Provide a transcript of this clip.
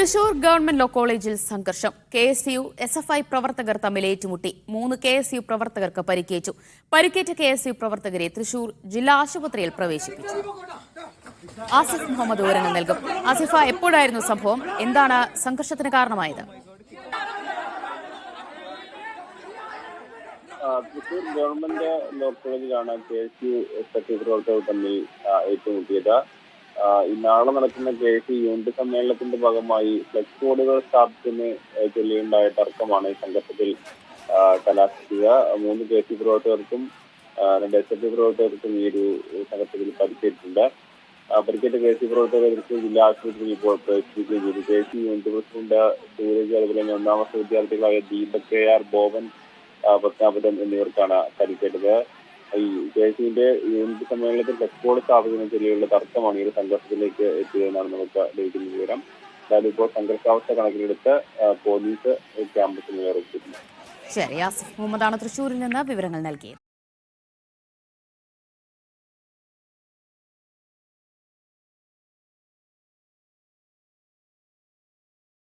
Thrissur government law കോളേജിൽ സംഘർഷം. KSU SFI പ്രവർത്തകർ തമ്മിൽ ഏറ്റുമുട്ടി. 3 KSU പ്രവർത്തകർക്ക് പരിക്കേറ്റു. പരിക്കേറ്റ KSU പ്രവർത്തകരെ തൃശൂർ ജില്ലാ ആശുപത്രിയിൽ പ്രവേശിപ്പിച്ചു. ആസിഫ് മുഹമ്മദ് വിവരങ്ങൾ നൽകും. ആസിഫ, എപ്പോഴായിരുന്നു സംഭവം? എന്താണ് സംഘർഷത്തിന് കാരണമായത്? തൃശൂർ ഗവൺമെന്റ് ലോ കോളേജിലാണ് KSU SFI പ്രവർത്തകർ തമ്മിൽ ഏറ്റുമുട്ടിയത്. നാളെ നടക്കുന്ന KSU യൂണിറ്റ് സമ്മേളനത്തിന്റെ ഭാഗമായി ഫ്ലെക്സ് ബോർഡുകൾ സ്ഥാപിച്ചതിന് ചൊല്ലിയുണ്ടായ തർക്കമാണ് ഈ സംഘർഷത്തിൽ കലാശിക്കുക. 3 KSU പ്രവർത്തകർക്കും 2 SFI പ്രവർത്തകർക്കും ഈ ഒരു സംഘർഷത്തിൽ പരിക്കേറ്റിട്ടുണ്ട്. പരിക്കേറ്റ KSU പ്രവർത്തകർക്ക് ജില്ലാ ആശുപത്രിയിൽ ഇപ്പോൾ പ്രവേശിപ്പിക്കുകയും ചെയ്തു. KSU യൂണിറ്റ് പ്രസിഡന്റ് സൂരജ്, അതുപോലെ തന്നെ 1ാം വർഷ വിദ്യാർത്ഥികളായ ദീപക് KR, ബോബൻ, പത്മനാഭൻ എന്നിവർക്കാണ് പരിക്കേറ്റത്. ഈ KSUവിന്റെ യൂണിറ്റ് സമ്മേളനത്തിൽ ഫ്ലെക്സ് ബോർഡ് സ്ഥാപിക്കുന്നതിനെ ചൊല്ലിയുള്ള തർക്കമാണ് ഈ ഒരു സംഘർഷത്തിലേക്ക് എത്തിയതെന്നാണ് നമുക്ക് ലഭിക്കുന്ന വിവരം. അതായത് ഇപ്പോൾ സംഘർഷാവസ്ഥ കണക്കിലെടുത്ത് പോലീസ് ക്യാമ്പസിന് ഉറപ്പിച്ചിട്ടുണ്ട്. ശരി, ആസിഫ് മുഹമ്മദാണ് തൃശൂരിൽ നിന്ന് വിവരങ്ങൾ നൽകിയത്.